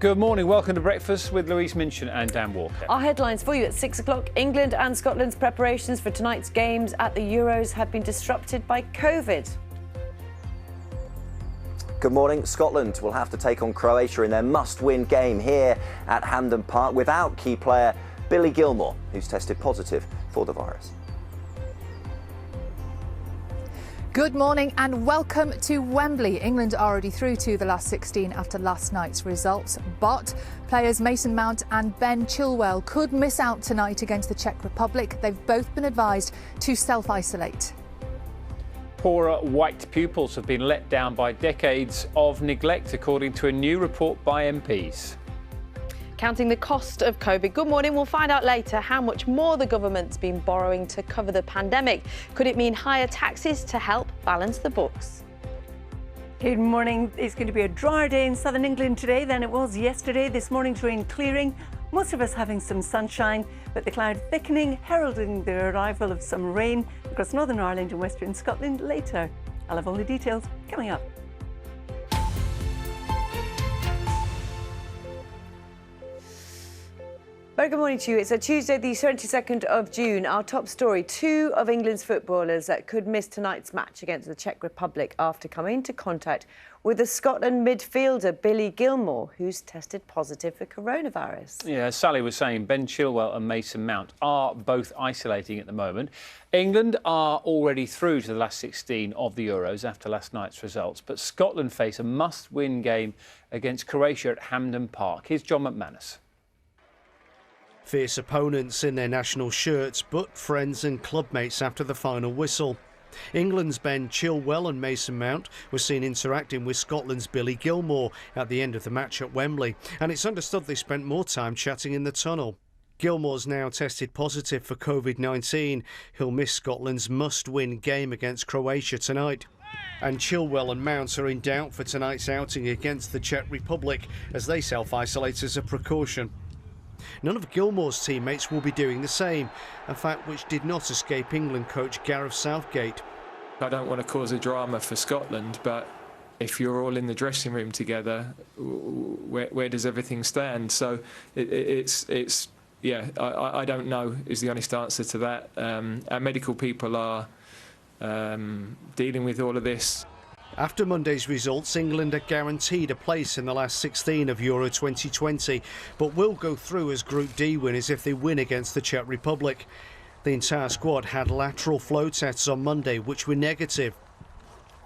Good morning. Welcome to Breakfast with Louise Minchin and Dan Walker. Our headlines for you at 6 o'clock. England and Scotland's preparations for tonight's games at the Euros have been disrupted by Covid. Good morning. Scotland will have to take on Croatia in their must-win game here at Hampden Park without key player Billy Gilmour, who's tested positive for the virus. Good morning and welcome to Wembley. England are already through to the last 16 after last night's results, but players Mason Mount and Ben Chilwell could miss out tonight against the Czech Republic. They've both been advised to self-isolate. Poorer white pupils have been let down by decades of neglect, according to a new report by MPs. Counting the cost of Covid. Good morning. We'll find out later how much more the government's been borrowing to cover the pandemic. Could it mean higher taxes to help balance the books? Good morning. It's going to be a drier day in southern England today than it was yesterday. This morning's rain clearing. Most of us having some sunshine, but the cloud thickening, heralding the arrival of some rain across Northern Ireland and Western Scotland later. I'll have all the details coming up. Very good morning to you. It's a Tuesday, the 22nd of June. Our top story, two of England's footballers that could miss tonight's match against the Czech Republic after coming into contact with the Scotland midfielder Billy Gilmour, who's tested positive for coronavirus. Yeah, as Sally was saying, Ben Chilwell and Mason Mount are both isolating at the moment. England are already through to the last 16 of the Euros after last night's results, but Scotland face a must-win game against Croatia at Hampden Park. Here's John McManus. Fierce opponents in their national shirts, but friends and clubmates after the final whistle. England's Ben Chilwell and Mason Mount were seen interacting with Scotland's Billy Gilmour at the end of the match at Wembley, and it's understood they spent more time chatting in the tunnel. Gilmour's now tested positive for Covid-19. He'll miss Scotland's must-win game against Croatia tonight. And Chilwell and Mount are in doubt for tonight's outing against the Czech Republic as they self-isolate as a precaution. None of Gilmour's teammates will be doing the same, a fact which did not escape England coach Gareth Southgate. I don't want to cause a drama for Scotland, but if you're all in the dressing room together, where does everything stand? So I don't know is the honest answer to that. Our medical people are dealing with all of this. After Monday's results, England are guaranteed a place in the last 16 of Euro 2020, but will go through as Group D winners if they win against the Czech Republic. The entire squad had lateral flow tests on Monday, which were negative.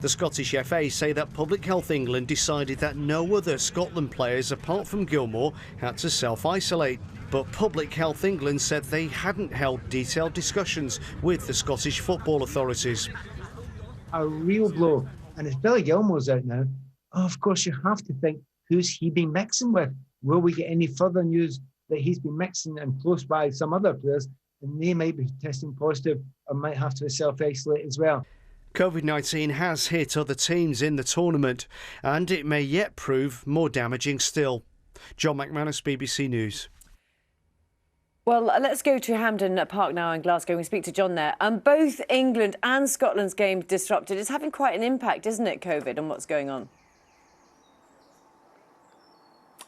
The Scottish FA say that Public Health England decided that no other Scotland players apart from Gilmour had to self-isolate. But Public Health England said they hadn't held detailed discussions with the Scottish football authorities. A real blow. And if Billy Gilmour's out now, of course you have to think, who's he been mixing with? Will we get any further news that he's been mixing and close by some other players and they might be testing positive or might have to self-isolate as well? Covid-19 has hit other teams in the tournament and it may yet prove more damaging still. John McManus, BBC News. Well, let's go to Hampden Park now in Glasgow. We speak to John there. Both England and Scotland's games disrupted. It's having quite an impact, isn't it, Covid, on what's going on?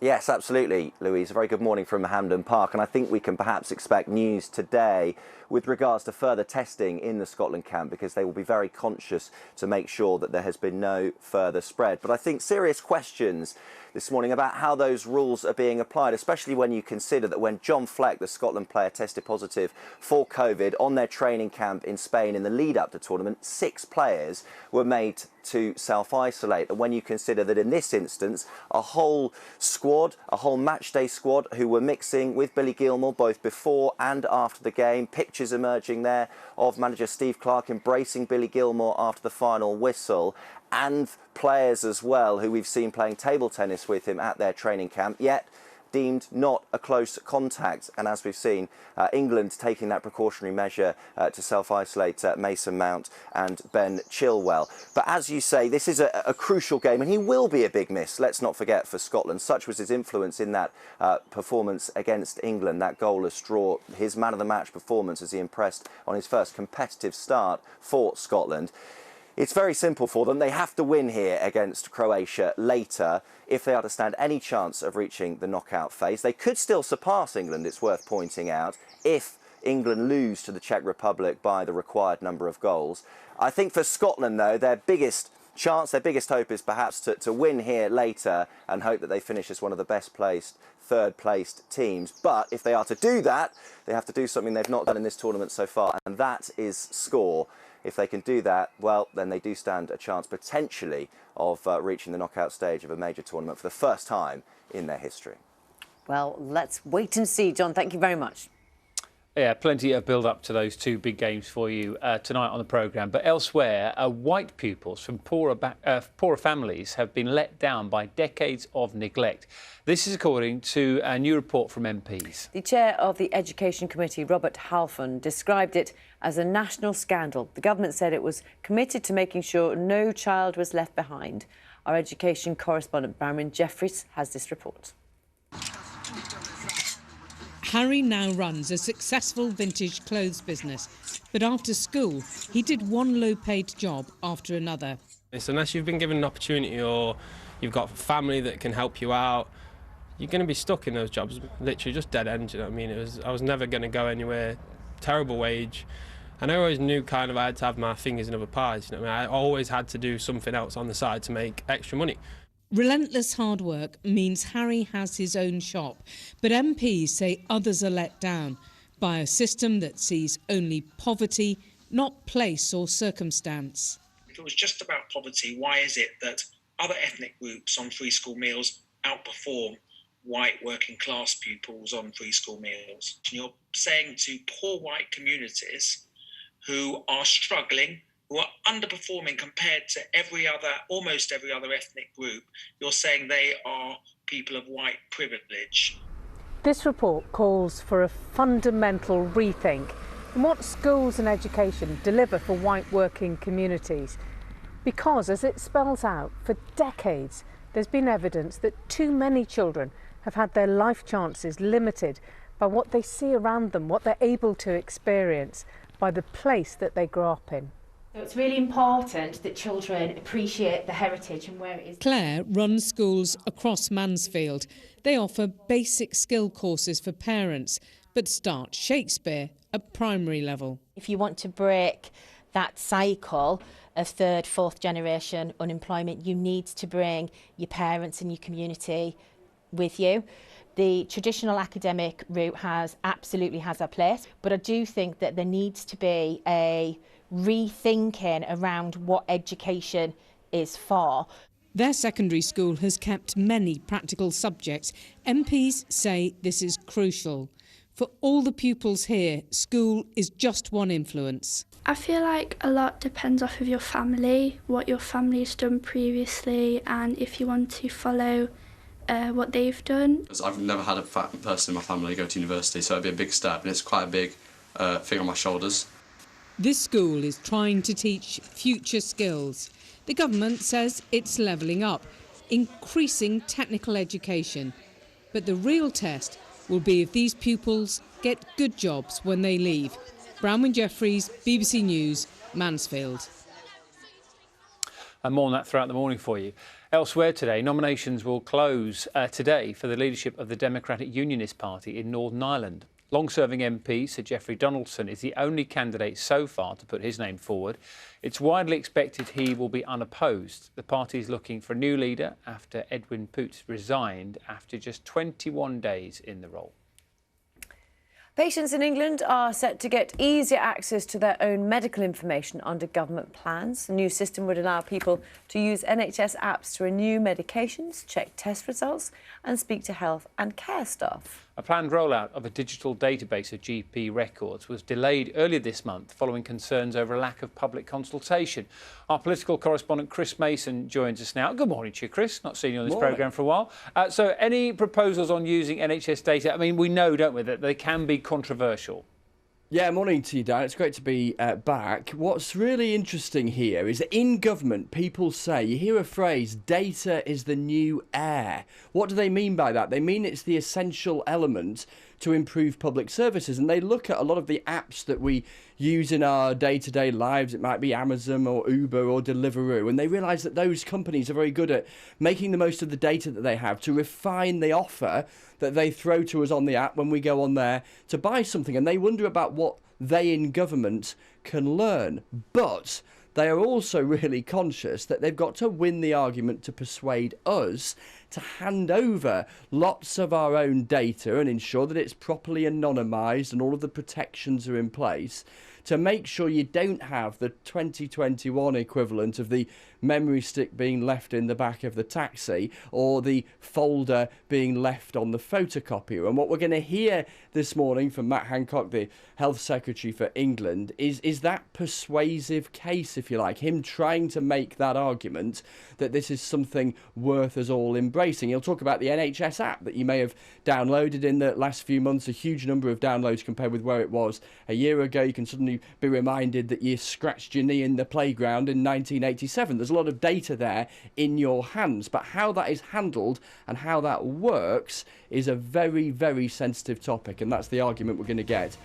Yes, absolutely, Louise. A very good morning from Hampden Park. And I think we can perhaps expect news today with regards to further testing in the Scotland camp, because they will be very conscious to make sure that there has been no further spread. But I think serious questions this morning about how those rules are being applied, especially when you consider that when John Fleck, the Scotland player, tested positive for Covid on their training camp in Spain in the lead up to tournament, 6 players were made to self-isolate. And when you consider that in this instance, a whole squad, a whole matchday squad who were mixing with Billy Gilmour both before and after the game, pictures emerging there of manager Steve Clarke embracing Billy Gilmour after the final whistle, and players as well who we've seen playing table tennis with him at their training camp, yet deemed not a close contact. And as we've seen, England taking that precautionary measure to self-isolate Mason Mount and Ben Chilwell. But as you say, this is a crucial game, and he will be a big miss, let's not forget, for Scotland. Such was his influence in that performance against England, that goalless draw, his man of the match performance as he impressed on his first competitive start for Scotland. It's very simple for them. They have to win here against Croatia later if they are to stand any chance of reaching the knockout phase. They could still surpass England, it's worth pointing out, if England lose to the Czech Republic by the required number of goals. I think for Scotland, though, their biggest chance, their biggest hope is perhaps to win here later and hope that they finish as one of the best placed, third placed teams. But if they are to do that, they have to do something they've not done in this tournament so far, and that is score. If they can do that, well, then they do stand a chance potentially of reaching the knockout stage of a major tournament for the first time in their history. Well, let's wait and see. John, thank you very much. Yeah, plenty of build-up to those two big games for you tonight on the programme. But elsewhere, white pupils from poorer families have been let down by decades of neglect. This is according to a new report from MPs. The chair of the Education Committee, Robert Halfon, described it as a national scandal. The government said it was committed to making sure no child was left behind. Our education correspondent, Bronwyn Jeffries, has this report. Harry now runs a successful vintage clothes business, but after school, he did one low-paid job after another. It's unless you've been given an opportunity or you've got family that can help you out, you're going to be stuck in those jobs, literally just dead end, you know what I mean? I was never going to go anywhere, terrible wage, and I always knew kind of I had to have my fingers in other pies, you know what I mean? I always had to do something else on the side to make extra money. Relentless hard work means Harry has his own shop, but MPs say others are let down by a system that sees only poverty, not place or circumstance. If it was just about poverty, why is it that other ethnic groups on free school meals outperform white working class pupils on free school meals? And you're saying to poor white communities who are struggling, who are underperforming compared to almost every other ethnic group, you're saying they are people of white privilege. This report calls for a fundamental rethink in what schools and education deliver for white working communities. Because, as it spells out, for decades there's been evidence that too many children have had their life chances limited by what they see around them, what they're able to experience, by the place that they grow up in. So it's really important that children appreciate the heritage and where it is. Claire runs schools across Mansfield. They offer basic skill courses for parents, but start Shakespeare at primary level. If you want to break that cycle of third, fourth generation unemployment, you need to bring your parents and your community with you. The traditional academic route absolutely has a place, but I do think that there needs to be a rethinking around what education is for. Their secondary school has kept many practical subjects. MPs say this is crucial. For all the pupils here, school is just one influence. I feel like a lot depends off of your family, what your family's done previously, and if you want to follow what they've done. I've never had a person in my family go to university, so it'd be a big step, and it's quite a big thing on my shoulders. This school is trying to teach future skills. The government says it's levelling up, increasing technical education. But the real test will be if these pupils get good jobs when they leave. Bronwyn Jeffries, BBC News, Mansfield. And more on that throughout the morning for you. Elsewhere today, nominations will close today for the leadership of the Democratic Unionist Party in Northern Ireland. Long-serving MP Sir Geoffrey Donaldson is the only candidate so far to put his name forward. It's widely expected he will be unopposed. The party is looking for a new leader after Edwin Poots resigned after just 21 days in the role. Patients in England are set to get easier access to their own medical information under government plans. The new system would allow people to use NHS apps to renew medications, check test results and speak to health and care staff. A planned rollout of a digital database of GP records was delayed earlier this month following concerns over a lack of public consultation. Our political correspondent Chris Mason joins us now. Good morning to you, Chris. Not seen you on this programme for a while. So any proposals on using NHS data? I mean, we know, don't we, that they can be controversial. Yeah, morning to you, Dan. It's great to be back. What's really interesting here is that in government, people say, you hear a phrase, data is the new air. What do they mean by that? They mean it's the essential element to improve public services. And they look at a lot of the apps that we use in our day-to-day lives. It might be Amazon or Uber or Deliveroo, and they realise that those companies are very good at making the most of the data that they have to refine the offer that they throw to us on the app when we go on there to buy something. And they wonder about what they in government can learn. But they are also really conscious that they've got to win the argument to persuade us to hand over lots of our own data and ensure that it's properly anonymised and all of the protections are in place to make sure you don't have the 2021 equivalent of the memory stick being left in the back of the taxi or the folder being left on the photocopier. And what we're going to hear this morning from Matt Hancock, the Health Secretary for England, is that persuasive case, if you like, him trying to make that argument that this is something worth us all embracing. He'll talk about the NHS app that you may have downloaded in the last few months, a huge number of downloads compared with where it was a year ago. You can suddenly be reminded that you scratched your knee in the playground in 1987. There's a lot of data there in your hands, but how that is handled and how that works is a very, very sensitive topic, and that's the argument we're going to get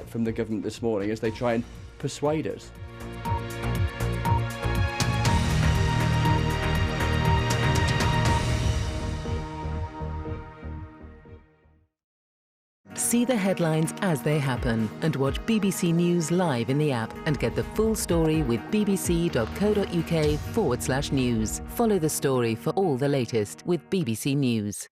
from the government this morning as they try and persuade us. See the headlines as they happen and watch BBC News live in the app and get the full story with bbc.co.uk/news. Follow the story for all the latest with BBC News.